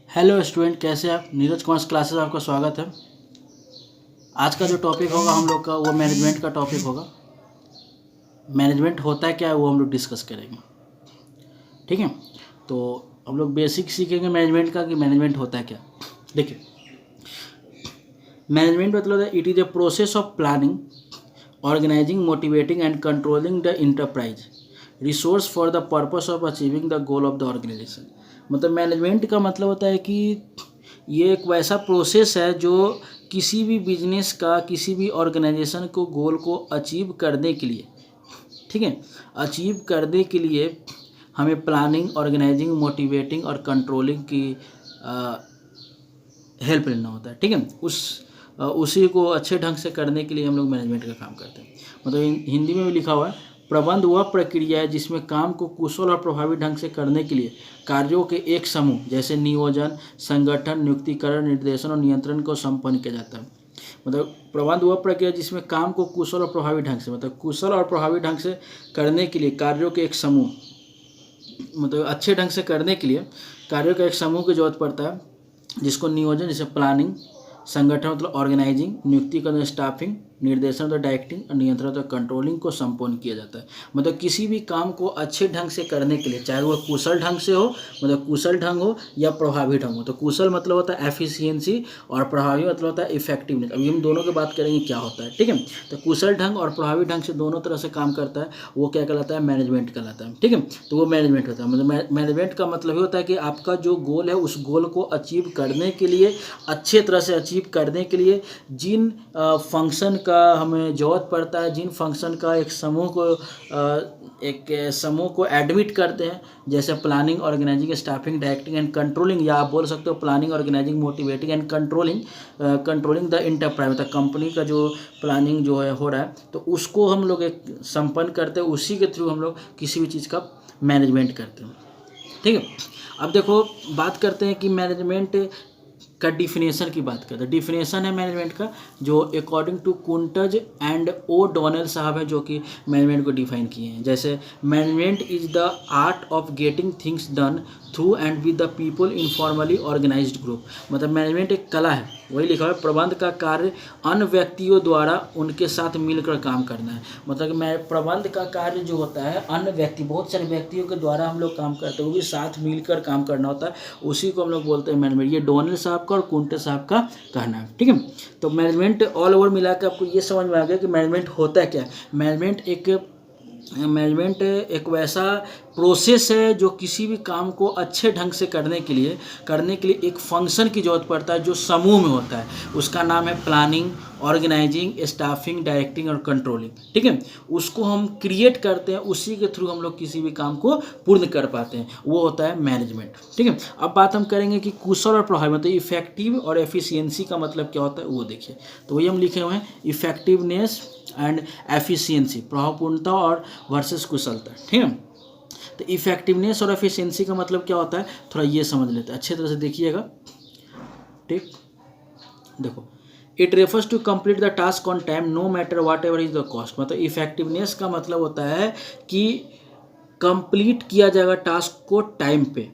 Hello student, कैसे हैं आप। नीरज कॉमर्स क्लासेस में आपका स्वागत है। आज का जो टॉपिक होगा हम लोग का वो मैनेजमेंट का टॉपिक होगा। मैनेजमेंट होता है क्या, वो हम लोग डिस्कस करेंगे। ठीक है, तो हम लोग बेसिक सीखेंगे मैनेजमेंट का कि मैनेजमेंट होता है क्या। देखिए, मैनेजमेंट मतलब है it is a process of planning, organising, motivating and controlling the enterprise resource for the purpose of achieving the goal of the organisation. मतलब मैनेजमेंट का मतलब होता है कि ये एक वैसा प्रोसेस है जो किसी भी बिजनेस का, किसी भी ऑर्गेनाइजेशन को गोल को अचीव करने के लिए, ठीक है, अचीव करने के लिए हमें प्लानिंग, ऑर्गेनाइजिंग, मोटिवेटिंग और कंट्रोलिंग की हेल्प लेना होता है। ठीक है, उसी को अच्छे ढंग से करने के लिए हम लोग मैनेजमेंट का काम करते हैं। मतलब हिंदी में भी लिखा हुआ है, प्रबंध वह प्रक्रिया है जिसमें काम को कुशल और प्रभावी ढंग से करने के लिए कार्यों के एक समूह जैसे नियोजन, संगठन, नियुक्तिकरण, निर्देशन और नियंत्रण को संपन्न किया जाता है। मतलब प्रबंध वह प्रक्रिया जिसमें काम को कुशल और प्रभावी ढंग से, मतलब कुशल और प्रभावी ढंग से करने के लिए कार्यों के एक समूह, मतलब अच्छे ढंग से करने के लिए कार्यों का एक समूह की जरूरत पड़ता है, जिसको नियोजन जैसे प्लानिंग, संगठन मतलब ऑर्गेनाइजिंग, नियुक्ति का स्टाफिंग, निर्देशन मतलब डायरेक्टिंग और नियंत्रण मतलब कंट्रोलिंग को संपन्न किया जाता है। मतलब किसी भी काम को अच्छे ढंग से करने के लिए, चाहे वह कुशल ढंग से हो, मतलब कुशल ढंग हो या प्रभावी ढंग हो। तो कुशल मतलब होता है एफिशिएंसी और प्रभावी मतलब होता है इफेक्टिवनेस। अभी हम दोनों की बात करेंगे क्या होता है। ठीक है, तो कुशल ढंग और प्रभावी ढंग से दोनों तरह से काम करता है, वो क्या कहलाता है, मैनेजमेंट कहलाता है। ठीक है, तो वो मैनेजमेंट होता है। मतलब मैनेजमेंट का मतलब ये होता है कि आपका जो गोल है उस गोल को अचीव करने के लिए, अच्छे तरह से अचीव करने के लिए जिन फंक्शन का हमें ज़रूरत पड़ता है, जिन फंक्शन का एक समूह को एडमिट करते हैं, जैसे planning, organising, staffing, directing and controlling, या आप बोल सकते हो planning, organising, motivating and controlling the enterprise. मतलब कंपनी का जो प्लानिंग जो है हो रहा है, तो उसको हम लोग एक संपन्न करते हैं, उसी के थ्रू हम लोग किसी भी चीज़ का मैनेजमेंट करते हैं। ठीक है, अब देखो बात करते हैं कि मैनेजमेंट का डिफिनेशन की बात करते हैं। डिफिनेशन है मैनेजमेंट का, जो according to Koontz and O'Donnell साहब है, जो कि मैनेजमेंट को डिफाइन किए हैं। जैसे management is the art of getting things done through and with the people in formally organised group. मतलब मैनेजमेंट एक कला है, वही लिखा है, प्रबंध का कार्य अन्य व्यक्तियों द्वारा उनके साथ मिलकर काम करना है। मतलब प्रबंध का कार्य जो होता है अन्य व्यक्ति, बहुत सारे व्यक्तियों के द्वारा हम लोग काम करते हैं, वो भी साथ मिलकर काम करना होता है, उसी को हम लोग बोलते हैं मैनेजमेंट। ये डोनेल साहब का और कुंटे साहब का कहना है। ठीक है, तो मैनेजमेंट ऑल ओवर मिला के आपको ये समझ में आ गया कि मैनेजमेंट होता है क्या। मैनेजमेंट एक वैसा प्रोसेस है जो किसी भी काम को अच्छे ढंग से करने के लिए एक फंक्शन की जरूरत पड़ता है, जो समूह में होता है। उसका नाम है प्लानिंग, ऑर्गेनाइजिंग, स्टाफिंग, डायरेक्टिंग और कंट्रोलिंग। ठीक है, उसको हम क्रिएट करते हैं, उसी के थ्रू हम लोग किसी भी काम को पूर्ण कर पाते हैं, वो होता है मैनेजमेंट। ठीक है, अब बात हम करेंगे कि कुशल और प्रभावी, मतलब इफेक्टिव और एफिशिएंसी का मतलब क्या होता है, वो देखिए। तो वही हम लिखे हुए हैं, इफेक्टिवनेस एंड एफिशिएंसी, प्रभावपूर्णता और वर्सेस कुशलता। ठीक है, तो इफेक्टिवनेस और एफिशिएंसी का मतलब क्या होता है, थोड़ा ये समझ लेते हैं, अच्छे तरह से देखिएगा। ठीक, देखो, it refers to complete the task on time no matter what ever is the cost. मतलब इफेक्टिवनेस का मतलब होता है कि कंप्लीट किया जाएगा टास्क को टाइम पे,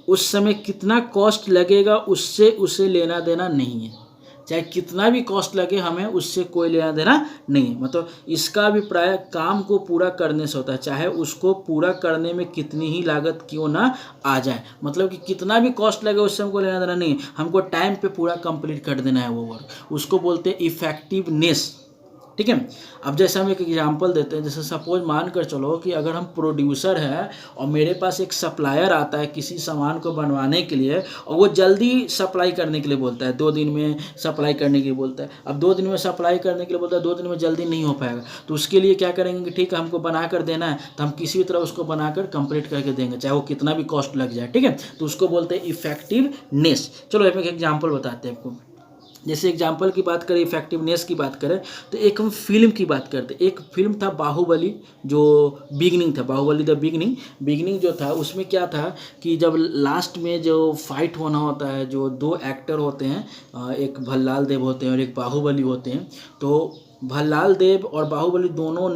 उस समय कितना कॉस्ट लगेगा उससे उसे लेना देना नहीं है, चाहे कितना भी कॉस्ट लगे हमें उससे कोई लेना देना नहीं है। मतलब इसका अभिप्राय काम को पूरा करने से होता है, चाहे उसको पूरा करने में कितनी ही लागत क्यों ना आ जाए। मतलब कि कितना भी कॉस्ट लगे उससे हमको लेना देना नहीं है, हमको टाइम पे पूरा कंप्लीट कर देना है वो वर्क, उसको बोलते हैं इफेक्टिवनेस। ठीक है, अब जैसे हम एक एग्जांपल देते हैं, जैसे सपोज मान कर चलो कि अगर हम प्रोड्यूसर हैं और मेरे पास एक सप्लायर आता है किसी सामान को बनवाने के लिए, और वो जल्दी सप्लाई करने के लिए बोलता है, 2 दिन में सप्लाई करने के लिए बोलता है। अब 2 दिन में सप्लाई करने के लिए बोलता है, 2 दिन में जल्दी नहीं हो पाएगा, तो उसके लिए क्या करेंगे कि ठीक है हमको बना कर देना है, तो हम किसी भी तरह उसको बनाकर कंप्लीट करके देंगे, चाहे वो कितना भी कॉस्ट लग जाए। ठीक है, तो उसको बोलते हैं इफेक्टिवनेस। चलो एक एग्जाम्पल बताते हैं आपको। जैसे एग्जाम्पल की बात करें, इफेक्टिवनेस की बात करें, तो एक हम फिल्म की बात करते हैं। एक फिल्म था बाहुबली, जो बिगनिंग था, बाहुबली द बिगनिंग जो था, उसमें क्या था कि जब लास्ट में जो फाइट होना होता है, जो 2 एक्टर होते हैं, एक भल्लाल देव होते हैं और एक बाहुबली होते हैं, तो भल्लाल देव और बाहुबली दोनों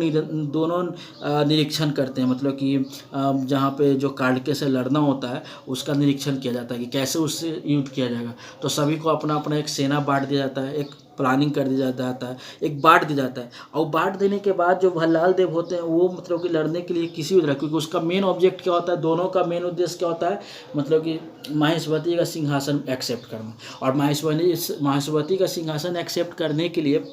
निरीक्षण करते हैं, मतलब कि जहाँ पे जो कार्डके से लड़ना होता है उसका निरीक्षण किया जाता है कि कैसे उससे युद्ध किया जाएगा। तो सभी को अपना अपना एक सेना बांट दिया जाता है, एक प्लानिंग कर दिया जाता है, एक बांट दिया जाता है। और बांट देने के बाद जो भल्लाल देव होते हैं वो मतलब कि लड़ने के लिए किसी भी तरह, क्योंकि उसका मेन ऑब्जेक्ट क्या होता है, दोनों का मेन उद्देश्य क्या होता है, मतलब कि माहेश्वती का सिंहासन एक्सेप्ट करना। और माहेश्वती का सिंहासन एक्सेप्ट करने के लिए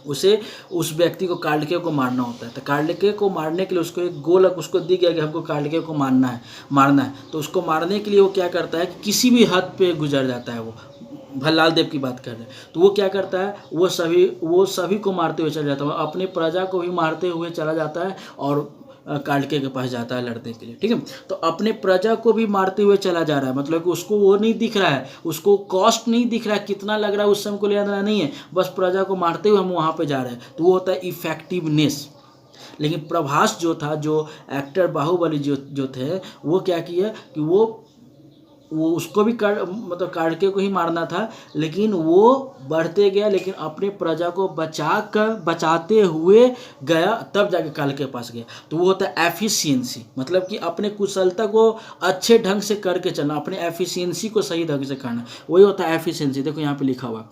उसे उस व्यक्ति को कार्डके को मारना होता है। तो कार्डके को मारने के लिए उसको एक गोल उसको दी गया कि हमको कार्डके को मारना है। तो उसको मारने के लिए वो क्या करता है कि किसी भी हद पे गुजर जाता है। वो भल्लाल देव की बात कर रहे हैं, तो वो क्या करता है, वो सभी को मारते हुए चला जाता है, अपने प्रजा को भी मारते हुए चला जाता है और कार्डके के पास जाता है लड़ने के लिए। ठीक है, तो अपने प्रजा को भी मारते हुए चला जा रहा है, मतलब कि उसको वो नहीं दिख रहा है, उसको कॉस्ट नहीं दिख रहा है, कितना लग रहा है उससे हमको लेना नहीं है, बस प्रजा को मारते हुए हम वहाँ पे जा रहे हैं। तो वो होता है इफेक्टिवनेस। लेकिन प्रभास जो था, जो एक्टर बाहुबली जो थे, वो क्या किया कि वो उसको भी मतलब कार्डके को ही मारना था, लेकिन वो बढ़ते गया, लेकिन अपने प्रजा को बचाते हुए गया, तब जाके काल के पास गया। तो वो होता है एफिशिएंसी, मतलब कि अपने कुशलता को अच्छे ढंग से करके चलना, अपने एफिशिएंसी को सही ढंग से करना, वही होता है एफिशिएंसी। देखो यहाँ पे लिखा हुआ,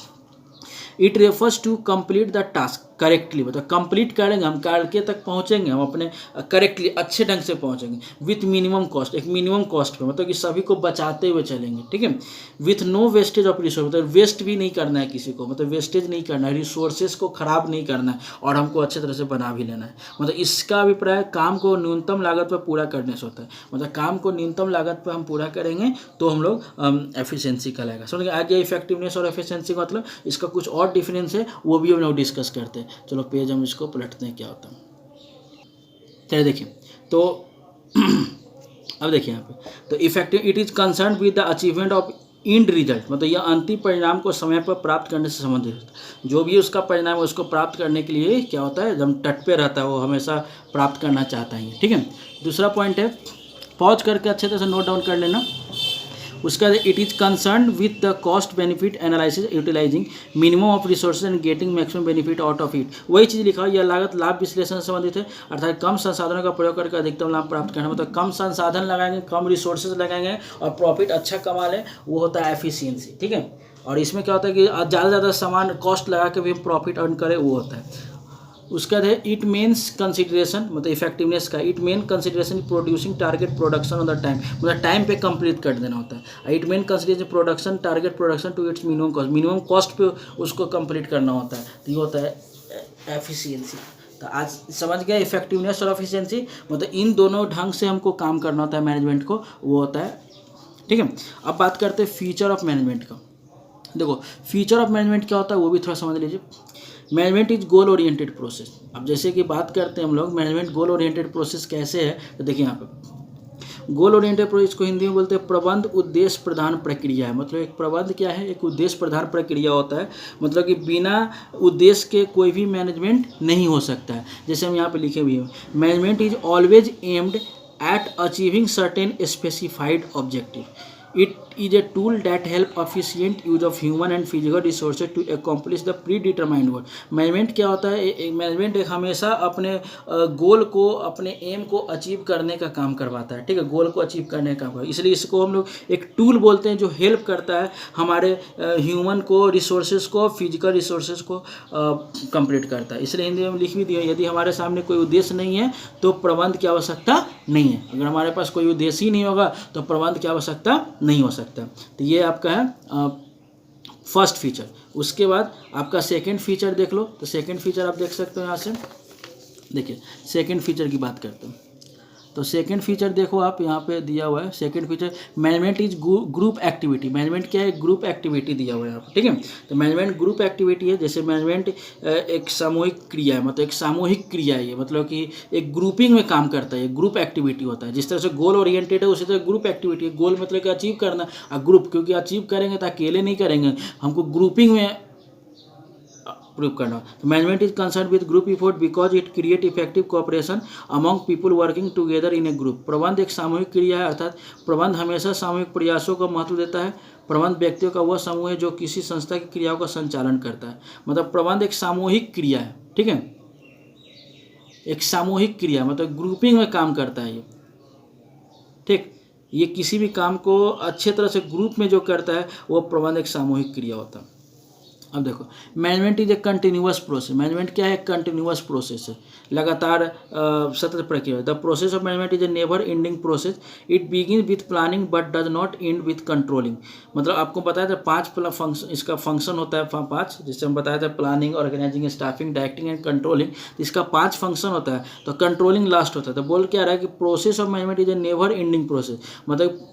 it refers to complete the task correctly, मतलब कंप्लीट करेंगे हम, कार्डके तक पहुंचेंगे हम अपने करेक्टली अच्छे ढंग से पहुंचेंगे, विथ मिनिमम कॉस्ट, एक मिनिमम कॉस्ट पे, मतलब कि सभी को बचाते हुए चलेंगे। ठीक है, with no wastage of resource, मतलब वेस्ट भी नहीं करना है किसी को, मतलब वेस्टेज नहीं करना है, रिसोर्सेज को खराब नहीं करना है, और हमको अच्छे तरह से बना भी लेना है। मतलब इसका अभिप्राय काम को न्यूनतम लागत पर पूरा करने से होता है, मतलब काम को न्यूनतम लागत पर हम पूरा करेंगे तो हम लोग एफिशिएंसी कहलाएगा। समझ आगे इफेक्टिवनेस और एफिशिएंसी का मतलब इसका कुछ और डिफरेंस है, वो भी हम लोग डिस्कस करते हैं। चलो पेज हम इसको पलटते हैं क्या होता है। चलिए देखिए, तो अब देखिए यहाँ पे, तो effective it is concern with the achievement of end result, मतलब यह अंतिम परिणाम को समय पर प्राप्त करने से संबंधित होता है। जो भी उसका परिणाम है उसको प्राप्त करने के लिए क्या होता है, एकदम तट पे रहता है, वो हमेशा प्राप्त करना चाहता है। ठीक है, दूसरा पॉइंट है, पॉज करके अच्छे तरह से नोट डाउन कर लेना। उसका it is concern with the cost benefit analysis utilizing minimum of resources and getting maximum benefit out of it. वही चीज़ लिखा यह लागत लाभ विश्लेषण से संबंधित है, अर्थात कम संसाधनों का प्रयोग करके अधिकतम लाभ प्राप्त करना, मतलब कम संसाधन लगाएंगे, कम रिसोर्सेज लगाएंगे और प्रॉफिट अच्छा कमा लें, वो होता है एफिशिएंसी। ठीक है, और इसमें क्या होता है कि ज़्यादा ज़्यादा सामान कॉस्ट लगा के भी हम प्रॉफिट अर्न करें, वो होता है। उसका है इट मेन्स कंसिडरेशन, मतलब इफेक्टिवनेस का it main consideration producing target production on the time, मतलब टाइम पे कंप्लीट कर देना होता है। It main consideration production target production to its minimum cost पे उसको कंप्लीट करना होता है। तो ये होता है एफिशिएंसी। तो आज समझ गया इफेक्टिवनेस और एफिशिएंसी, मतलब इन दोनों ढंग से हमको काम करना होता है मैनेजमेंट को, वो होता है। ठीक है, अब बात करते हैं फीचर ऑफ मैनेजमेंट का। देखो फीचर ऑफ मैनेजमेंट क्या होता है वो भी थोड़ा समझ लीजिए। Management is goal oriented process. अब जैसे कि बात करते हैं हम लोग मैनेजमेंट गोल ओरिएंटेड प्रोसेस कैसे है, तो देखिए यहाँ पे गोल ओरिएंटेड प्रोसेस को हिंदी में बोलते हैं प्रबंध उद्देश्य प्रधान प्रक्रिया है। मतलब एक प्रबंध क्या है, एक उद्देश्य प्रधान प्रक्रिया होता है, मतलब कि बिना उद्देश्य के कोई भी मैनेजमेंट नहीं हो सकता है। जैसे हम यहाँ पे लिखे हुए हैं, management is always aimed at achieving certain specified objective. It is a tool that help efficient use of human and physical resources to accomplish the predetermined goal। Management क्या होता है, मैनेजमेंट एक हमेशा अपने गोल को, अपने एम को अचीव करने का काम करवाता है। ठीक है, गोल को अचीव करने का काम, इसलिए इसको हम लोग एक टूल बोलते हैं जो हेल्प करता है हमारे ह्यूमन को, रिसोर्सेज को, फिजिकल रिसोर्सेज को कंप्लीट करता है। इसलिए हिंदी में लिख भी दिया, यदि हमारे सामने कोई उद्देश्य नहीं है तो प्रबंध की आवश्यकता नहीं है। अगर हमारे पास कोई उद्देश्य ही नहीं होगा तो प्रबंध की आवश्यकता नहीं हो सकता। तो ये आपका है फर्स्ट फीचर। उसके बाद आपका सेकंड फीचर देख लो, तो सेकंड फीचर आप देख सकते हो यहाँ से। देखिए सेकंड फीचर की बात करते हैं, तो सेकंड फीचर देखो आप यहाँ पे दिया हुआ है। Second feature management is group activity. Management क्या है, ग्रुप एक्टिविटी दिया हुआ है यहाँ पे। ठीक है, तो मैनेजमेंट ग्रुप एक्टिविटी है। जैसे मैनेजमेंट एक सामूहिक क्रिया है, मतलब एक सामूहिक क्रिया है ये, मतलब कि एक ग्रुपिंग में काम करता है, ग्रुप एक्टिविटी होता है। जिस तरह से गोल ओरिएंटेड है उसी तरह ग्रुप एक्टिविटी है। गोल मतलब कि अचीव करना, और ग्रुप क्योंकि अचीव करेंगे तो अकेले नहीं करेंगे, हमको ग्रुपिंग में प्रूव करना। तो management is concern with group effort because it create effective cooperation among people working together in A group. प्रबंध एक सामूहिक क्रिया है, अर्थात प्रबंध हमेशा सामूहिक प्रयासों को महत्व देता है। प्रबंध व्यक्तियों का वह समूह है जो किसी संस्था की क्रियाओं का संचालन करता है। मतलब प्रबंध एक सामूहिक क्रिया है, ठीक है, एक सामूहिक क्रिया मतलब ग्रुपिंग में काम करता है ये, ठीक। ये किसी भी काम को अच्छे तरह से ग्रुप में जो करता है वो प्रबंध एक सामूहिक क्रिया होता है। अब देखो, management is a continuous process. Management क्या है? कंटिन्यूअस प्रोसेस है, लगातार सतत प्रक्रिया। The process of management is a never ending process. It begin with planning but does not and with controlling. मतलब आपको बताया था 5 फंक्शन, इसका फंक्शन होता है 5, जिससे हम बताया था planning, organising, staffing, directing and controlling. इसका 5 फंक्शन होता है, तो कंट्रोलिंग लास्ट होता है। तो बोल क्या रहा है कि process of management is a never ending process. मतलब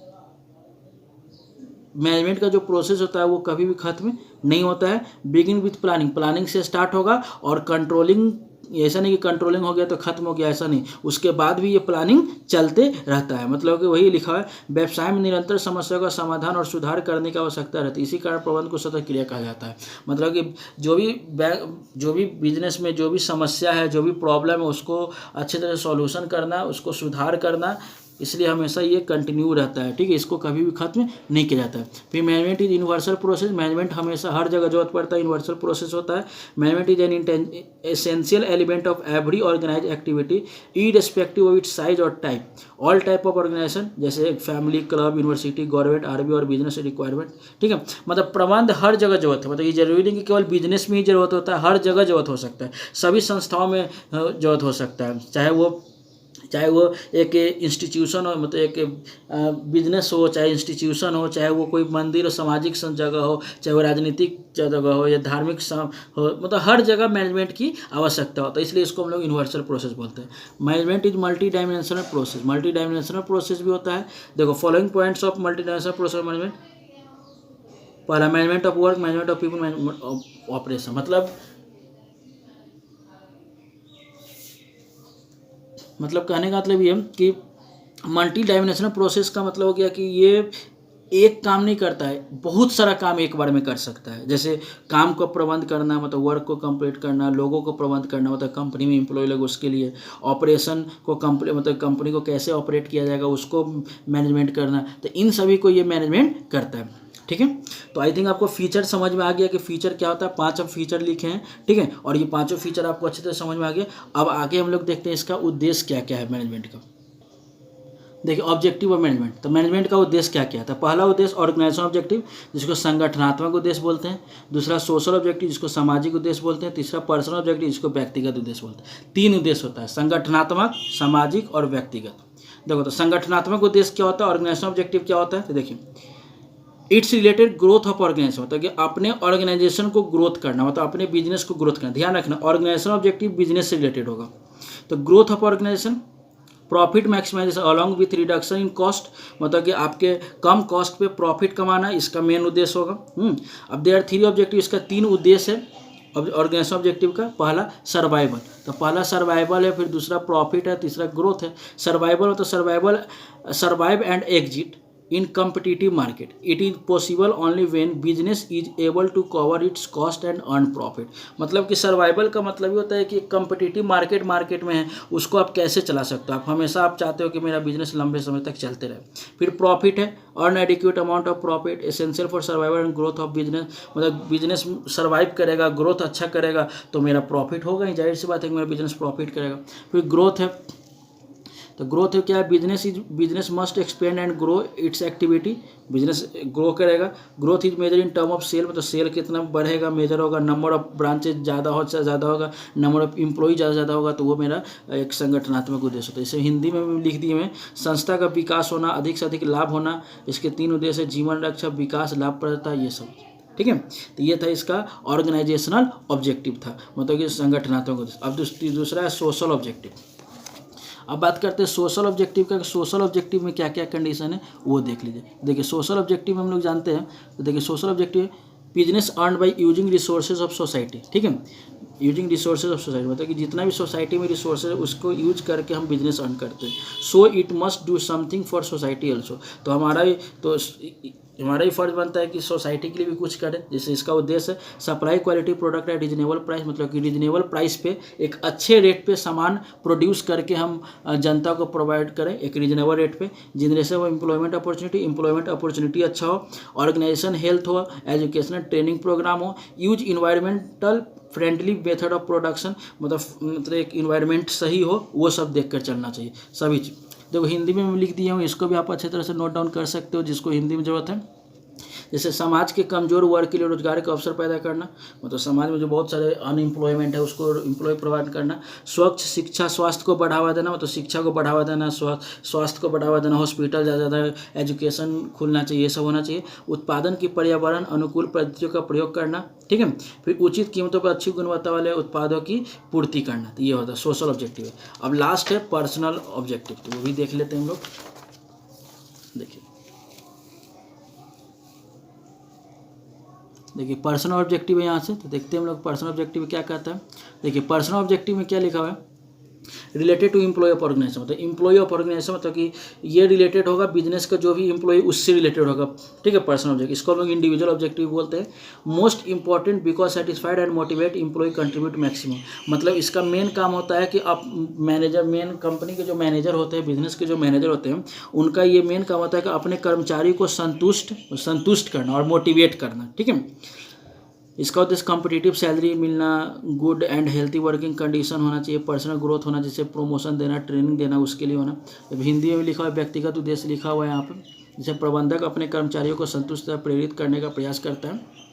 मैनेजमेंट का जो प्रोसेस होता है वो कभी भी खत्म नहीं होता है। बिगिन विथ प्लानिंग, प्लानिंग से स्टार्ट होगा, और कंट्रोलिंग, ऐसा नहीं कि कंट्रोलिंग हो गया तो खत्म हो गया, ऐसा नहीं, उसके बाद भी ये प्लानिंग चलते रहता है। मतलब कि वही लिखा है, व्यवसाय में निरंतर समस्याओं का समाधान और सुधार करने की आवश्यकता रहती है। इसी कारण प्रबंध को सतत क्रिया कहा जाता है। मतलब कि जो भी बिजनेस में जो भी समस्या है, जो भी प्रॉब्लम है, उसको अच्छे तरह से सॉल्यूशन करना, उसको सुधार करना, इसलिए हमेशा ये कंटिन्यू रहता है, ठीक है, इसको कभी भी खत्म नहीं किया जाता है। फिर management is universal process. Management हमेशा हर जगह जरूरत पड़ता है, यूनिवर्सल प्रोसेस होता है। Management is an essential element of every organize activity irrespective of its size और type. All type of organization, जैसे family, club, university, government, army और बिजनेस रिक्वायरमेंट, ठीक है। मतलब प्रबंध हर जगह जरूरत है। मतलब ये जरूरी नहीं कि केवल बिजनेस में ही जरूरत होता है, हर जगह जरूरत हो सकता है, सभी संस्थाओं में जरूरत हो सकता है, चाहे वो एक इंस्टीट्यूशन हो, मतलब एक बिजनेस हो, चाहे इंस्टीट्यूशन हो, चाहे वो कोई मंदिर और सामाजिक जगह हो, चाहे वो राजनीतिक जगह हो या धार्मिक हो, मतलब हर जगह मैनेजमेंट की आवश्यकता होता है। इसलिए इसको हम लोग यूनिवर्सल प्रोसेस बोलते हैं। Management is multi dimensional process. Multi dimensional process भी होता है। देखो, following points of multi dimensional process management. पहला, management of work, management of people, management of operation. मतलब कहने का मतलब ये कि मल्टी डायमेंशनल प्रोसेस का मतलब हो गया कि ये एक काम नहीं करता है, बहुत सारा काम एक बार में कर सकता है। जैसे काम को प्रबंध करना, मतलब वर्क को कंप्लीट करना, लोगों को प्रबंध करना, मतलब कंपनी में एम्प्लॉय लोग, उसके लिए ऑपरेशन को मतलब कंपनी को कैसे ऑपरेट किया जाएगा उसको मैनेजमेंट करना, तो इन सभी को ये मैनेजमेंट करता है, ठीक है। तो आई थिंक आपको फीचर समझ में आ गया कि फीचर क्या होता है। 5 हम फीचर लिखे हैं, ठीक है, और ये 5 फीचर आपको अच्छे तरह समझ में आ गया। अब आगे हम लोग देखते हैं इसका उद्देश्य क्या क्या है मैनेजमेंट का। देखिए, ऑब्जेक्टिव ऑफ मैनेजमेंट। तो मैनेजमेंट का उद्देश्य क्या क्या था? पहला उद्देश्य ऑर्गेनाइजेशन ऑब्जेक्टिव, जिसको संगठनात्मक उद्देश्य बोलते हैं। दूसरा सोशल ऑब्जेक्टिव, जिसको सामाजिक उद्देश्य बोलते हैं। तीसरा पर्सनल ऑब्जेक्टिव, जिसको व्यक्तिगत उद्देश्य बोलते हैं। 3 उद्देश्य होता है, संगठनात्मक, सामाजिक और व्यक्तिगत। देखो, तो संगठनात्मक उद्देश्य क्या होता है, ऑर्गेनाइजेशन ऑब्जेक्टिव क्या होता है, तो देखिए, its related growth of organization, मतलब कि अपने ऑर्गेनाइजेशन को ग्रोथ करना, मतलब अपने बिजनेस को ग्रोथ करना। ध्यान रखना, ऑर्गेनाइजेशन ऑब्जेक्टिव बिजनेस से रिलेटेड होगा। तो growth of organization, profit maximization along with reduction in cost, मतलब कि आपके कम कॉस्ट पे प्रॉफिट कमाना, इसका मेन उद्देश्य होगा। अब देयर 3 ऑब्जेक्टिव, इसका 3 उद्देश्य है ऑर्गेनाइजेशन ऑब्जेक्टिव का। पहला सर्वाइवल, तो पहला सर्वाइवल है, फिर दूसरा प्रॉफिट है, तीसरा ग्रोथ है। सर्वाइवल मतलब survive and exit in competitive market. It is possible only when business is able to cover its cost and earn profit. मतलब कि सर्वाइवल का मतलब ये होता है कि कंपटीटिव मार्केट में है, उसको आप कैसे चला सकते हो। आप हमेशा आप चाहते हो कि मेरा बिजनेस लंबे समय तक चलते रहे। फिर प्रॉफिट है, earn adequate amount of profit, essential for survival and growth of business, मतलब बिजनेस सर्वाइव करेगा, ग्रोथ अच्छा करेगा तो मेरा प्रॉफिट होगा ही, जाहिर सी बात है कि मेरा बिजनेस प्रॉफिट करेगा। फिर ग्रोथ है, तो ग्रोथ है क्या है, business must expand and grow its activity, business grow करेगा। Growth is measure in term of sale, मतलब सेल कितना बढ़ेगा मेजर होगा। नंबर ऑफ ब्रांचेज ज़्यादा होगा, नंबर ऑफ एम्प्लॉय ज़्यादा होगा, तो वो मेरा एक संगठनात्मक उद्देश्य होता है। इसे हिंदी में भी लिख दिए मैं, संस्था का विकास होना, अधिक से अधिक लाभ होना। इसके 3 उद्देश्य, जीवन रक्षा, विकास, लाभप्रदता, ये सब, ठीक है। तो ये था इसका ऑर्गेनाइजेशनल ऑब्जेक्टिव था, मतलब कि संगठनात्मक उद्देश्य। अब दूसरा है सोशल ऑब्जेक्टिव। अब बात करते हैं सोशल ऑब्जेक्टिव का। सोशल ऑब्जेक्टिव में क्या क्या कंडीशन है वो देख लीजिए। देखिए, सोशल ऑब्जेक्टिव हम लोग जानते हैं, तो देखिए social objective business earn by using resources of society, ठीक है। यूजिंग रिसोर्सेज ऑफ सोसाइटी, मतलब कि जितना भी सोसाइटी में रिसोर्सेज है उसको यूज करके हम बिजनेस अर्न करते हैं। So it must do something for society also, तो हमारा ही फर्ज बनता है कि सोसाइटी के लिए भी कुछ करें। जैसे इसका उद्देश्य है supply quality product at reasonable price, मतलब कि रीजनेबल प्राइस पे एक अच्छे रेट पे सामान प्रोड्यूस करके हम जनता को प्रोवाइड करें एक रीजनेबल रेट पे। जनरेशन ऑफ एम्प्लॉयमेंट अपॉर्चुनिटी अच्छा हो, ऑर्गेनाइजेशन हेल्थ हो, एजुकेशनल ट्रेनिंग प्रोग्राम हो, use environmental friendly method of production, मतलब एक इन्वायरमेंट सही हो, वो सब देख कर चलना चाहिए सभी चीज़। देखो हिंदी में मैं लिख दिया हूँ, इसको भी आप अच्छे तरह से नोट डाउन कर सकते हो जिसको हिंदी में ज़रूरत है। जैसे समाज के कमज़ोर वर्ग के लिए रोजगार के अवसर पैदा करना, मतलब समाज में जो बहुत सारे अनएम्प्लॉयमेंट है उसको एम्प्लॉय प्रोवाइड करना। स्वच्छ शिक्षा, स्वास्थ्य को बढ़ावा देना, मतलब शिक्षा को बढ़ावा देना, स्वास्थ्य को बढ़ावा देना, हॉस्पिटल ज़्यादा ज़्यादा एजुकेशन खुलना चाहिए, ये सब होना चाहिए। उत्पादन की पर्यावरण अनुकूल पद्धतियों का प्रयोग करना, ठीक है। फिर उचित कीमतों पर अच्छी गुणवत्ता वाले उत्पादों की पूर्ति करना, तो ये होता है सोशल ऑब्जेक्टिव है। अब लास्ट है पर्सनल ऑब्जेक्टिव, तो वो भी देख लेते हैं हम लोग। देखिए पर्सनल ऑब्जेक्टिव है यहाँ से, तो देखते हैं हम लोग पर्सनल ऑब्जेक्टिव क्या कहता है। देखिए पर्सनल ऑब्जेक्टिव में क्या लिखा हुआ है, related to employ of organization, मतलब एम्प्लॉय ऑफ ऑर्गेनाइजेशन, मतलब कि ये रिलेटेड होगा बिजनेस का जो भी एम्प्लॉय उससे रिलेटेड होगा, ठीक है। पर्सनल ऑब्जेक्टिव, इसको हम लोग इंडिविजुअल ऑब्जेक्टिव बोलते हैं। Most important because satisfied and motivate employ contribute maximum, मतलब इसका मेन काम होता है कि आप मैनेजर, मेन कंपनी के जो मैनेजर होते हैं, बिजनेस के जो मैनेजर होते हैं, उनका ये मेन काम होता है कि अपने कर्मचारी को संतुष्ट करना और मोटिवेट करना, ठीक है। इसका उद्देश्य कॉम्पिटिटिव सैलरी मिलना, good and healthy working condition होना चाहिए, पर्सनल ग्रोथ होना, जैसे प्रमोशन देना, ट्रेनिंग देना, उसके लिए होना। अब हिंदी में भी लिखा हुआ है, व्यक्तिगत उद्देश्य लिखा हुआ है यहाँ पर, जैसे प्रबंधक अपने कर्मचारियों को संतुष्ट प्रेरित करने का प्रयास करता है,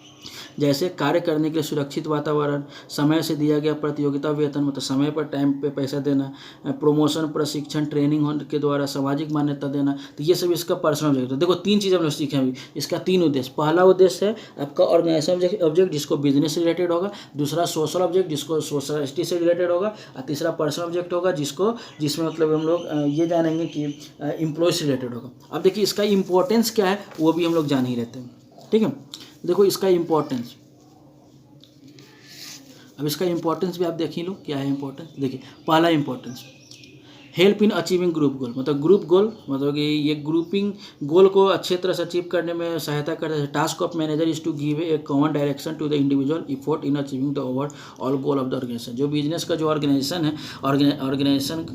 जैसे कार्य करने के लिए सुरक्षित वातावरण, समय से दिया गया प्रतियोगिता वेतन, मतलब समय पर टाइम पे पैसा देना, प्रमोशन, प्रशिक्षण, ट्रेनिंग होने के द्वारा सामाजिक मान्यता देना, तो ये सब इसका पर्सनल ऑब्जेक्टिव। देखो 3 चीज़ हम लोग सीखे अभी, इसका 3 उद्देश्य। पहला उद्देश्य है आपका ऑर्गेनाइजेशन ऑब्जेक्ट जिसको बिजनेस से रिलेटेड होगा, दूसरा सोशल ऑब्जेक्ट जिसको सोसाइटी से रिलेटेड होगा, और तीसरा पर्सनल ऑब्जेक्ट होगा जिसमें मतलब हम लोग ये जानेंगे कि एम्प्लॉय से रिलेटेड होगा। अब देखिए इसका इंपॉर्टेंस क्या है वो भी हम लोग जान ही रहते हैं, ठीक है। देखो इसका इम्पोर्टेंस, अब इसका इम्पोर्टेंस भी आप देख ही लो क्या है इम्पोर्टेंस। देखिए पहला importance, help in achieving group गोल, मतलब ग्रुप गोल, मतलब कि ये ग्रुपिंग गोल को अच्छे तरह से अचीव करने में सहायता करता है। Task of manager is to give a common direction to the individual effort in achieving the overall goal of the organization. जो बिजनेस का जो ऑर्गेनाइजेशन है, ऑर्गेनाइजेशन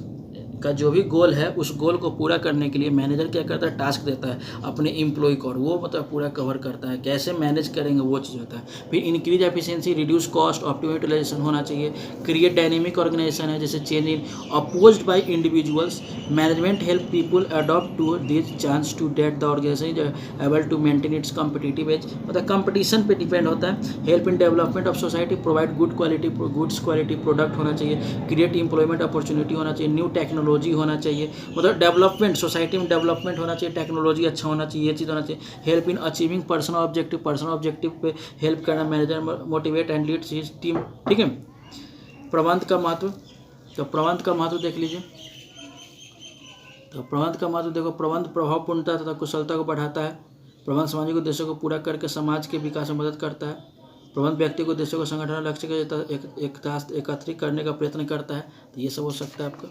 का जो भी गोल है, उस गोल को पूरा करने के लिए मैनेजर क्या करता है, टास्क देता है अपने एम्प्लॉय को, और वो मतलब पूरा कवर करता है, कैसे मैनेज करेंगे वो चीज़ होता है। फिर increase efficiency, reduce cost, optimum utilization होना चाहिए। क्रिएट डायनेमिक ऑर्गेनाइजेशन है, जैसे change in opposed by individuals, management help people adopt to this chance to date the organization is able to maintain its competitive edge, मतलब competition पे depend होता है। Help in development of society, provide goods quality product होना चाहिए। Create employment opportunity होना चाहिए, new technology होना चाहिए, मतलब डेवलपमेंट, सोसाइटी में डेवलपमेंट होना चाहिए, टेक्नोलॉजी अच्छा होना चाहिए, ये चीज़ होना चाहिए। Help in achieving personal objective पे हेल्प करना, manager motivate and lead his team, ठीक है। प्रबंध का महत्व, तो प्रबंध का महत्व देख लीजिए। तो प्रबंध का महत्व देखो, प्रबंध प्रभावपूर्णता तथा कुशलता को बढ़ाता है। प्रबंध सामाजिक उद्देश्यों को पूरा करके समाज के विकास में मदद करता है। प्रबंध व्यक्ति को उद्देश्यों को संगठन लक्ष्य के एकत्रित करने का प्रयत्न करता है। तो ये सब हो सकता है आपका,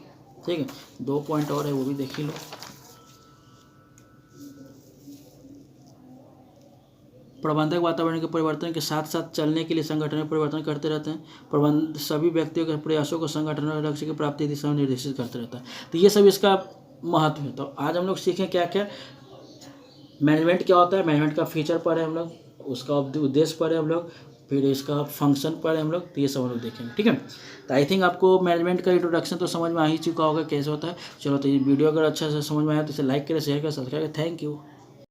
ठीक है। 2 पॉइंट और है वो भी देख ही लो। प्रबंधक वातावरण के परिवर्तन के साथ साथ चलने के लिए संगठन में परिवर्तन करते रहते हैं। प्रबंध सभी व्यक्तियों के प्रयासों को संगठन और लक्ष्य की प्राप्ति दिशा में निर्देशित करते रहता है। तो ये सब इसका महत्व है। तो आज हम लोग सीखें क्या क्या, मैनेजमेंट क्या होता है, मैनेजमेंट का फीचर पढ़े हम लोग, उसका उद्देश्य पढ़े हम लोग, फिर इसका फंक्शन पढ़े हम लोग, तो ये सब हम लोग देखेंगे, ठीक है। तो आई थिंक आपको मैनेजमेंट का इंट्रोडक्शन तो समझ में आ ही चुका होगा कैसे होता है। चलो तो ये वीडियो अगर अच्छा से समझ में आया तो इसे लाइक करें, शेयर करें, सब्सक्राइब करें। Thank you.